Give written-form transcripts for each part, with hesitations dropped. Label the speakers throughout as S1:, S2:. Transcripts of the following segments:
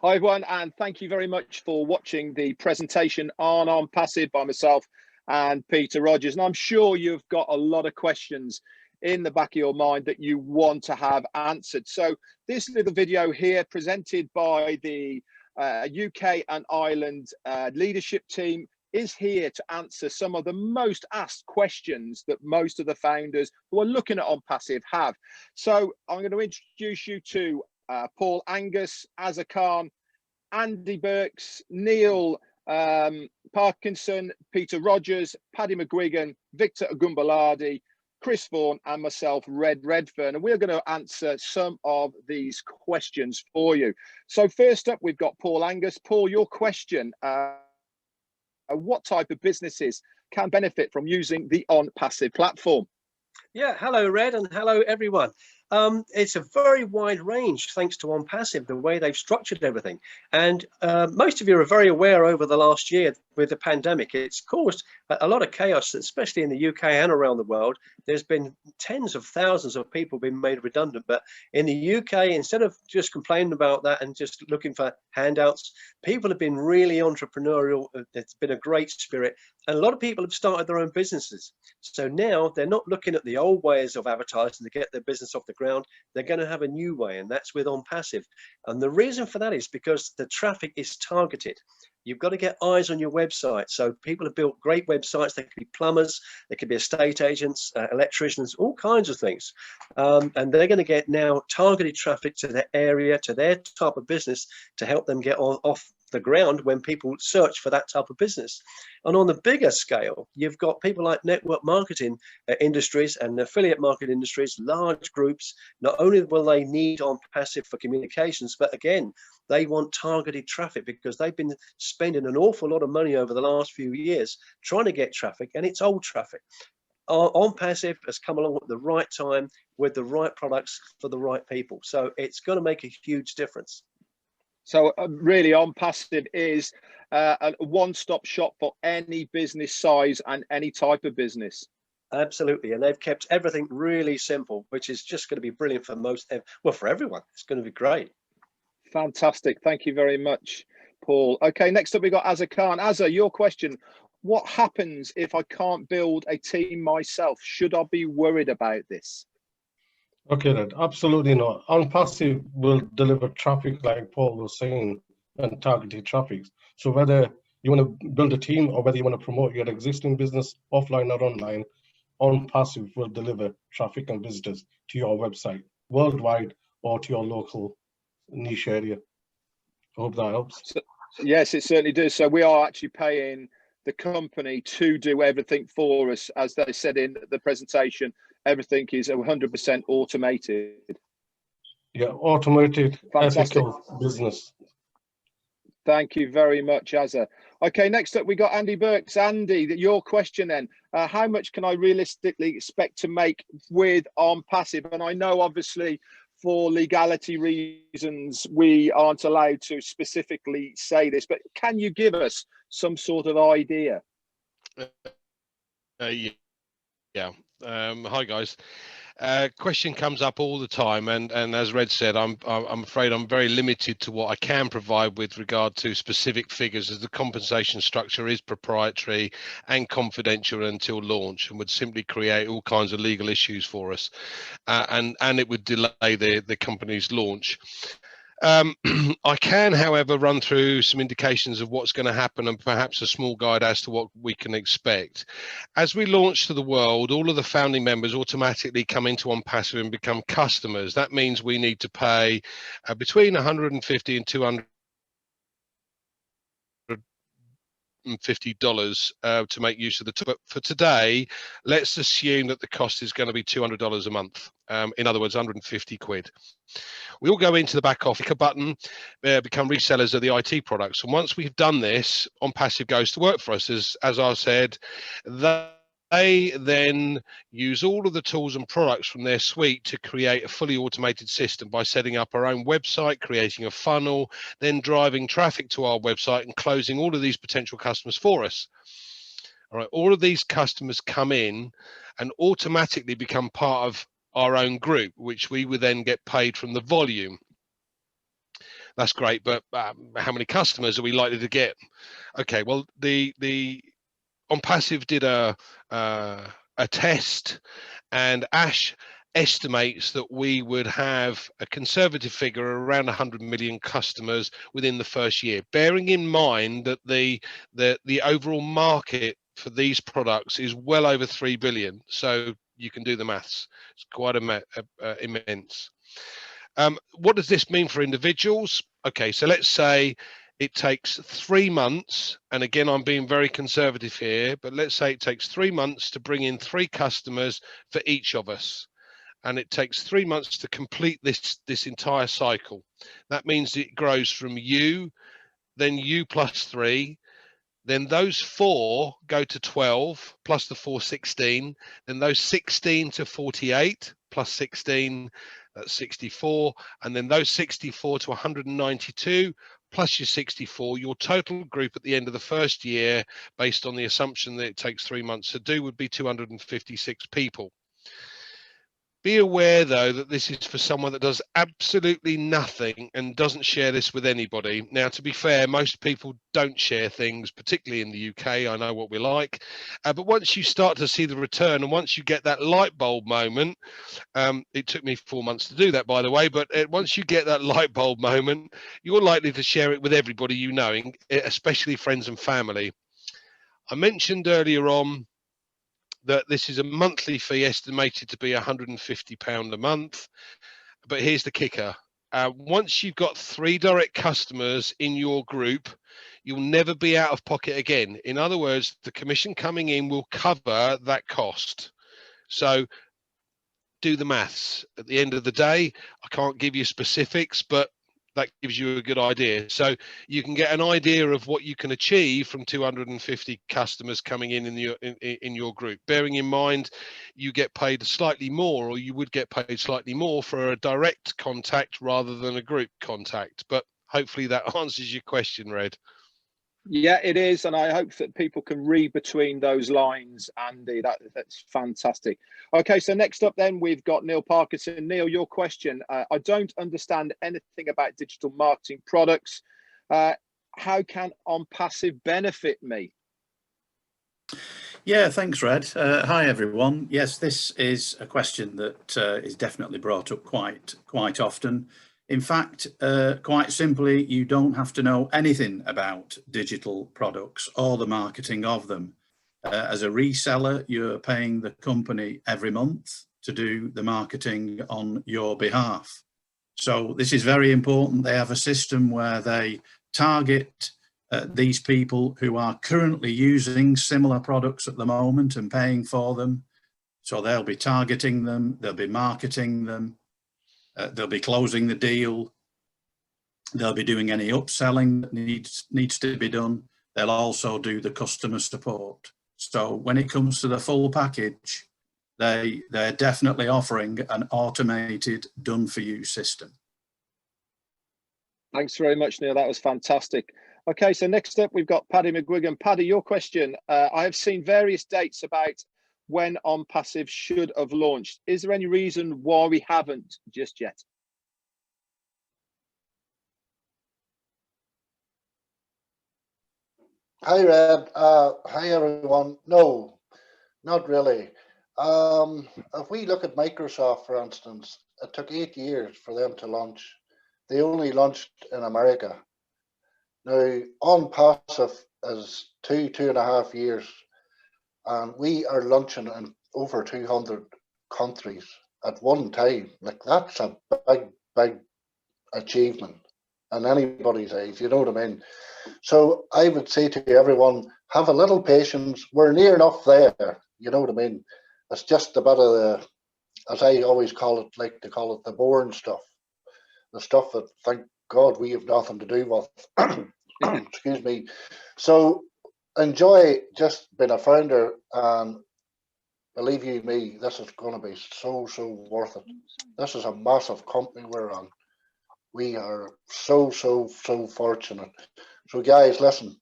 S1: Hi everyone, and thank you very much for watching the presentation on OnPassive by myself and Peter Rogers. And I'm sure you've got a lot of questions in the back of your mind that you want to have answered. So this little video here presented by the UK and Ireland leadership team is here to answer some of the most asked questions that most of the founders who are looking at OnPassive have. So I'm going to introduce you to Paul, Angus, Azar, Andy Berks, Neil Parkinson, Peter Rogers, Paddy McGuigan, Victor Ogunmolade, Chris Vaughan, and myself, Redfern. And we're going to answer some of these questions for you. So first up, we've got Paul Angus. Paul, your question, what type of businesses can benefit from using the OnPassive platform?
S2: Yeah, hello Red, and hello everyone. It's a very wide range thanks to OnPassive, the way they've structured everything. And most of you are very aware over the last year with the pandemic, it's caused a lot of chaos, especially in the UK and around the world. There's been tens of thousands of people being made redundant. But in the UK, instead of just complaining about that and just looking for handouts, people have been really entrepreneurial. It's been a great spirit. And a lot of people have started their own businesses. So now they're not looking at the old ways of advertising to get their business off the ground. They're going to have a new way, and that's with OnPassive. And the reason for that is because the traffic is targeted. You've got to get eyes on your website. So people have built great websites. They could be plumbers, they could be estate agents, electricians, all kinds of things. And they're going to get now targeted traffic to their area, to their type of business, to help them get off the ground when people search for that type of business. And on the bigger scale, you've got people like network marketing industries and affiliate market industries, large groups. Not only will they need OnPassive for communications, but again, they want targeted traffic because they've been spending an awful lot of money over the last few years trying to get traffic, and it's old traffic. OnPassive has come along at the right time with the right products for the right people. So it's going to make a huge difference.
S1: So really, OnPassive is a one-stop shop for any business size and any type of business.
S2: Absolutely, and they've kept everything really simple, which is just going to be brilliant for for everyone. It's going to be great.
S1: Fantastic, thank you very much, Paul. Okay, next up we got Azar. Azar, your question: what happens if I can't build a team myself? Should I be worried about this?
S3: Okay, then absolutely not. OnPassive will deliver traffic like Paul was saying, and targeted traffic. So whether you want to build a team or whether you want to promote your existing business offline or online, OnPassive will deliver traffic and visitors to your website worldwide or to your local niche area. I hope that helps.
S1: So, yes, it certainly does. So we are actually paying the company to do everything for us. As they said in the presentation, everything is 100% automated.
S3: Yeah, automated,
S1: Fantastic.
S3: ethical business.
S1: Thank you very much, Azar. Okay, next up we got Andy Berks. Andy, your question then: how much can I realistically expect to make with OnPassive? And I know obviously for legality reasons we aren't allowed to specifically say this, but can you give us some sort of idea?
S4: Yeah. Hi guys. Question comes up all the time, and as Red said, I'm afraid I'm very limited to what I can provide with regard to specific figures, as the compensation structure is proprietary and confidential until launch, and would simply create all kinds of legal issues for us, and it would delay the company's launch. I can, however, run through some indications of what's going to happen and perhaps a small guide as to what we can expect. As we launch to the world, all of the founding members automatically come into OnPassive and become customers. That means we need to pay between $150 and $250 to make use of the tool. But for today, let's assume that the cost is going to be $200 a month. In other words, 150 quid. We all go into the back office, click a button, become resellers of the IT products. And once we've done this, OnPassive goes to work for us. As I said, they then use all of the tools and products from their suite to create a fully automated system by setting up our own website, creating a funnel, then driving traffic to our website and closing all of these potential customers for us. All right, all of these customers come in and automatically become part of our own group, which we would then get paid from the volume. That's great, but how many customers are we likely to get? Okay, well, the OnPassive did a test, and Ash estimates that we would have a conservative figure around 100 million customers within the first year, bearing in mind that the overall market for these products is well over 3 billion. So you can do the maths. It's quite immense. What does this mean for individuals? Okay, so let's say it takes 3 months, and again, I'm being very conservative here, but let's say it takes 3 months to bring in 3 customers for each of us. And it takes 3 months to complete this entire cycle. That means it grows from you, then you plus 3, then those 4 go to 12, plus the 4, 16, then those 16 to 48, plus 16, that's 64, and then those 64 to 192, plus your 64, your total group at the end of the first year, based on the assumption that it takes 3 months to do, would be 256 people. Be aware, though, that this is for someone that does absolutely nothing and doesn't share this with anybody. Now, to be fair, most people don't share things, particularly in the UK. I know what we're like. But once you start to see the return, and once you get that light bulb moment, it took me 4 months to do that, by the way, but once you get that light bulb moment, you're likely to share it with everybody you know, especially friends and family. I mentioned earlier on that this is a monthly fee estimated to be £150 a month. But here's the kicker. Once you've got 3 direct customers in your group, you'll never be out of pocket again. In other words, the commission coming in will cover that cost. So do the maths. At the end of the day, I can't give you specifics, but that gives you a good idea. So you can get an idea of what you can achieve from 250 customers coming in your group. Bearing in mind, you get paid slightly more, or you would get paid slightly more for a direct contact rather than a group contact. But hopefully that answers your question, Red.
S1: Yeah, it is, and I hope that people can read between those lines, Andy. That's fantastic. Okay, so next up then, we've got Neil Parkinson. Neil, your question. I don't understand anything about digital marketing products. How can OnPassive benefit me?
S5: Yeah, thanks, Red. Hi, everyone. Yes, this is a question that is definitely brought up quite often. In fact, quite simply, you don't have to know anything about digital products or the marketing of them. As a reseller, you're paying the company every month to do the marketing on your behalf. So this is very important. They have a system where they target these people who are currently using similar products at the moment and paying for them. So they'll be targeting them, they'll be marketing them, they'll be closing the deal, they'll be doing any upselling that needs to be done. They'll also do the customer support. So when it comes to the full package, they're definitely offering an automated done-for-you system.
S1: Thanks very much, Neil. That was fantastic. Okay, so next up, we've got Paddy McGuigan. Paddy, your question. I have seen various dates about when OnPassive should have launched. Is there any reason why we haven't just yet?
S6: Hi, Red. Hi, everyone. No, not really. If we look at Microsoft, for instance, it took 8 years for them to launch. They only launched in America. Now, OnPassive is 2.5 years, and we are launching in over 200 countries at one time. Like, that's a big achievement in anybody's eyes, you know what I mean? So I would say to everyone, have a little patience. We're near enough there, you know what I mean? It's just a bit of the, as I always like to call it, the boring stuff. The stuff that, thank God, we have nothing to do with. Excuse me. So enjoy just being a founder, and believe you me, this is going to be so worth it. This is a massive company we're on. We are so fortunate. So guys, listen,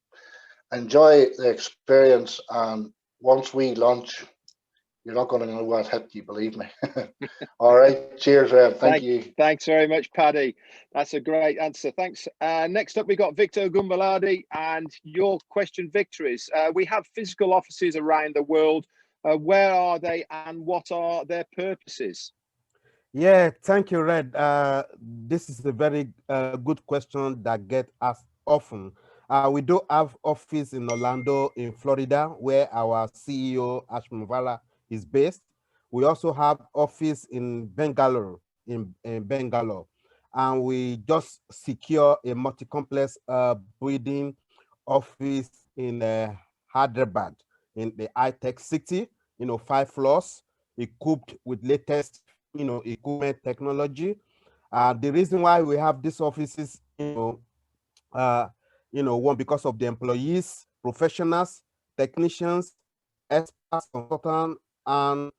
S6: enjoy the experience, and once we launch, you're not going to know what hit you, believe me. All right, cheers, Red. Thank you.
S1: Thanks very much, Paddy. That's a great answer. Thanks. Next up, we got Victor Ogunmolade, and your question, Victor, is we have physical offices around the world. Where are they, and what are their purposes?
S7: Yeah, thank you, Red. This is a very good question that gets asked often. We do have office in Orlando, in Florida, where our CEO, Ashman Vala, is based. We also have office in Bangalore, in Bangalore. And we just secure a multi-complex building office in Hyderabad, in the high-tech city, 5 floors, equipped with latest equipment technology. The reason why we have these offices, one, because of the employees, professionals, technicians, experts, consultants, and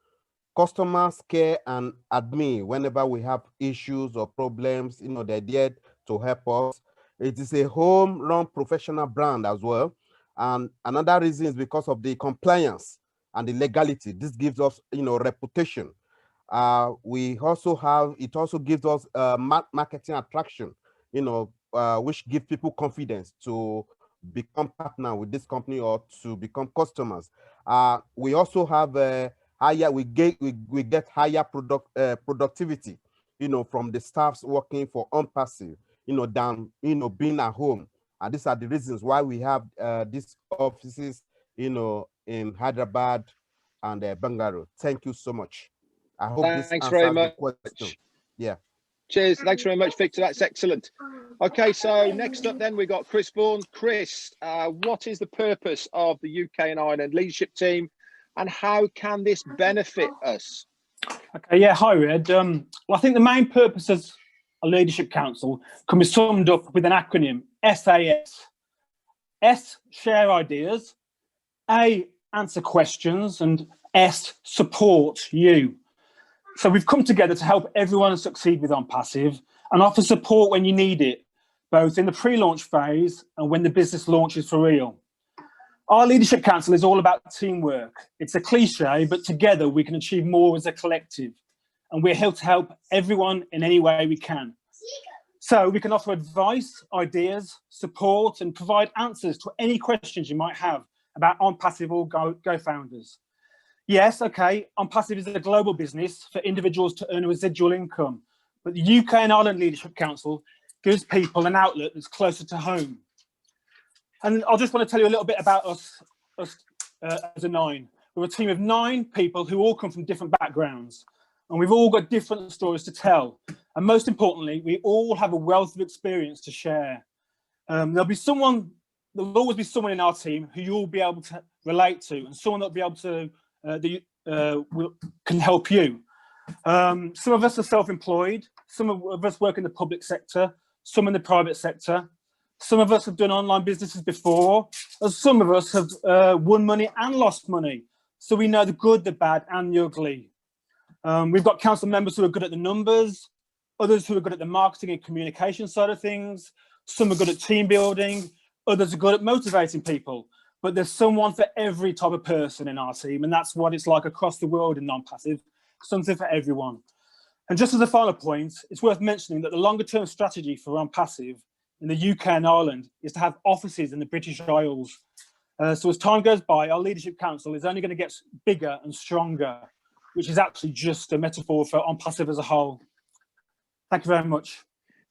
S7: customers care and admin. Whenever we have issues or problems, they're there to help us. It is a home-run professional brand as well. And another reason is because of the compliance and the legality. This gives us, reputation. We also have, it also gives us marketing attraction, which give people confidence to become partner with this company or to become customers. We also have we get higher productivity, from the staffs working for OnPassive, than being at home. And these are the reasons why we have these offices, in Hyderabad and Bangalore. Thank you so much. I hope this answers the question. Yeah.
S1: Cheers. Thanks very much, Victor. That's excellent. Okay, so next up then we got Chris Vaughan. Chris, what is the purpose of the UK and Ireland leadership team, and how can this benefit us?
S8: Okay, yeah, hi, Red. Well, I think the main purpose as a leadership council can be summed up with an acronym, SAS. S, share ideas. A, answer questions. And S, support you. So we've come together to help everyone succeed with OnPassive and offer support when you need it, both in the pre-launch phase and when the business launches for real. Our Leadership Council is all about teamwork. It's a cliche, but together we can achieve more as a collective. And we're here to help everyone in any way we can. So we can offer advice, ideas, support, and provide answers to any questions you might have about OnPassive or Go founders. Yes, okay, OnPassive is a global business for individuals to earn a residual income, but the UK and Ireland Leadership Council gives people an outlet that's closer to home. And I just want to tell you a little bit about us as a 9. We're a team of 9 people who all come from different backgrounds, and we've all got different stories to tell. And most importantly, we all have a wealth of experience to share. There'll always be someone in our team who you'll be able to relate to, and someone that'll be able to can help you. Some of us are self-employed, some of us work in the public sector, some in the private sector. Some of us have done online businesses before, and some of us have won money and lost money. So we know the good, the bad, and the ugly. We've got council members who are good at the numbers, others who are good at the marketing and communication side of things. Some are good at team building, others are good at motivating people. But there's someone for every type of person in our team, and that's what it's like across the world in OnPassive, something for everyone. And just as a final point, it's worth mentioning that the longer term strategy for OnPassive in the UK and Ireland is to have offices in the British Isles. So as time goes by, our Leadership Council is only going to get bigger and stronger, which is actually just a metaphor for OnPassive as a whole. Thank you very much.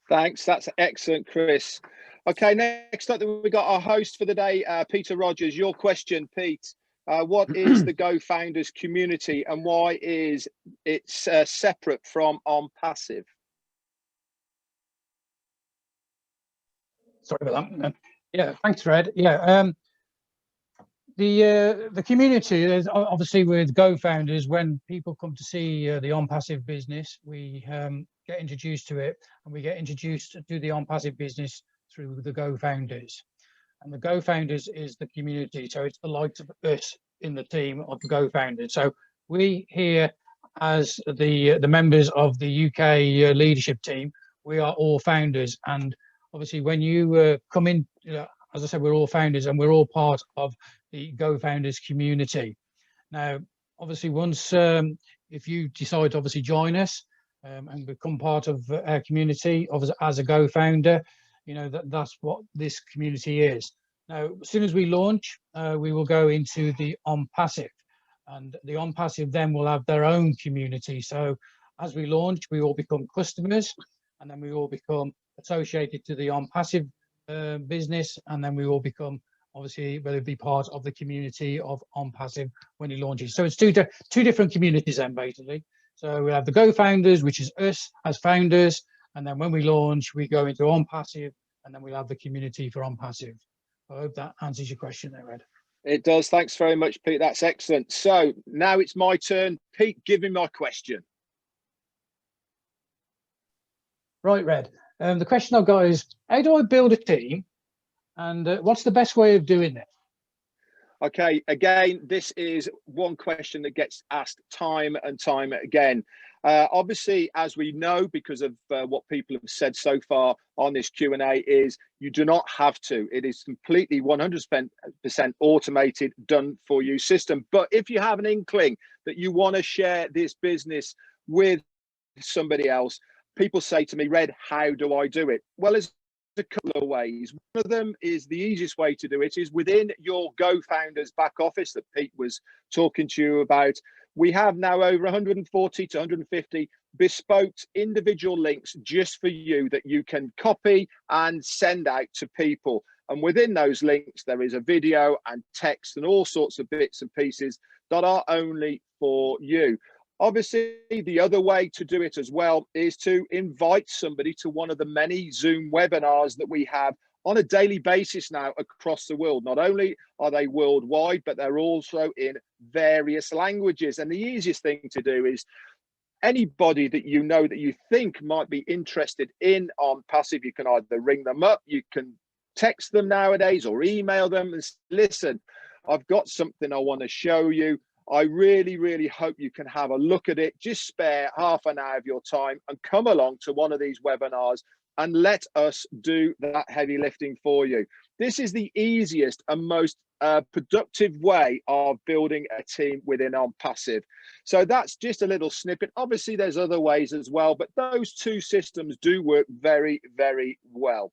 S1: Thanks, that's excellent, Chris. Okay, next up we got our host for the day, Peter Rogers. Your question, Pete. What is the Go Founders community and why is it separate from OnPassive?
S9: Sorry about that. Yeah, thanks, Red. Yeah, the community is obviously with Go Founders. When people come to see the OnPassive business, we get introduced to it, and we get introduced to the OnPassive business through the Go Founders. And the Go Founders is the community, so it's the likes of us in the team of the Go Founders. So we here, as the members of the UK leadership team, we are all founders. And obviously, when you come in, as I said, we're all founders and we're all part of the Go Founders community. Now, obviously once if you decide to obviously join us and become part of our community as a Go founder, you know, that's what this community is. Now, as soon as we launch, we will go into the OnPassive, and the OnPassive then will have their own community. So as we launch, we all become customers, and then we all become associated to the OnPassive business, and then we all become, obviously, will be part of the community of OnPassive when it launches. So it's two different communities then, basically. So we have the Go founders, which is us as founders, and then when we launch, we go into OnPassive, and then we'll have the community for OnPassive. I hope that answers your question there, Ed.
S1: It does. Thanks very much, Pete. That's excellent. So now it's my turn. Pete, give me my question.
S9: Right, Red. The question I've got is, how do I build a team, and what's the best way of doing it?
S1: Okay, again, this is one question that gets asked time and time again. Obviously, as we know, because of what people have said so far on this Q&A, is you do not have to. It is completely 100% automated, done for you system. But if you have an inkling that you want to share this business with somebody else, people say to me, Red, how do I do it? Well, there's a couple of ways. One of them is the easiest way to do it is within your Go Founders back office that Pete was talking to you about. We have now over 140 to 150 bespoke individual links just for you that you can copy and send out to people. And within those links, there is a video and text and all sorts of bits and pieces that are only for you. Obviously, the other way to do it as well is to invite somebody to one of the many Zoom webinars that we have on a daily basis now across the world. Not only are they worldwide, but they're also in various languages. And the easiest thing to do is anybody that you know that you think might be interested in OnPassive, you can either ring them up, you can text them nowadays or email them and say, listen, I've got something I want to show you. I really, really hope you can have a look at it. Just spare half an hour of your time and come along to one of these webinars and let us do that heavy lifting for you. This is the easiest and most productive way of building a team within OnPassive. So that's just a little snippet. Obviously, there's other ways as well, but those two systems do work very, very well.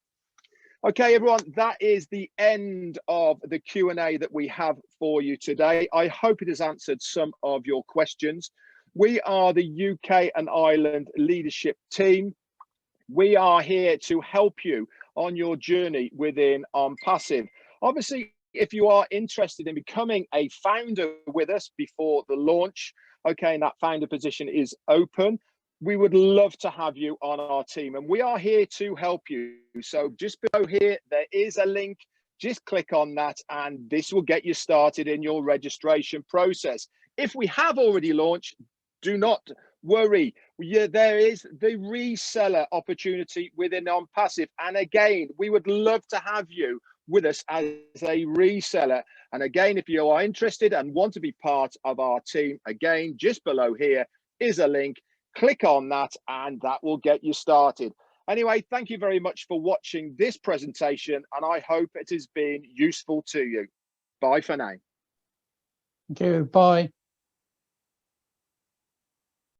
S1: Okay, everyone, that is the end of the Q&A that we have for you today. I hope it has answered some of your questions. We are the UK and Ireland leadership team. We are here to help you on your journey within OnPassive. Obviously, if you are interested in becoming a founder with us before the launch, okay, and that founder position is open, we would love to have you on our team, and we are here to help you. So just below here, there is a link. Just click on that, and this will get you started in your registration process. If we have already launched, do not worry. There is the reseller opportunity within OnPassive. And again, we would love to have you with us as a reseller. And again, if you are interested and want to be part of our team, again, just below here is a link. Click on that and that will get you started. Anyway, thank you very much for watching this presentation, and I hope it has been useful to you. Bye for now.
S9: Thank you. Bye.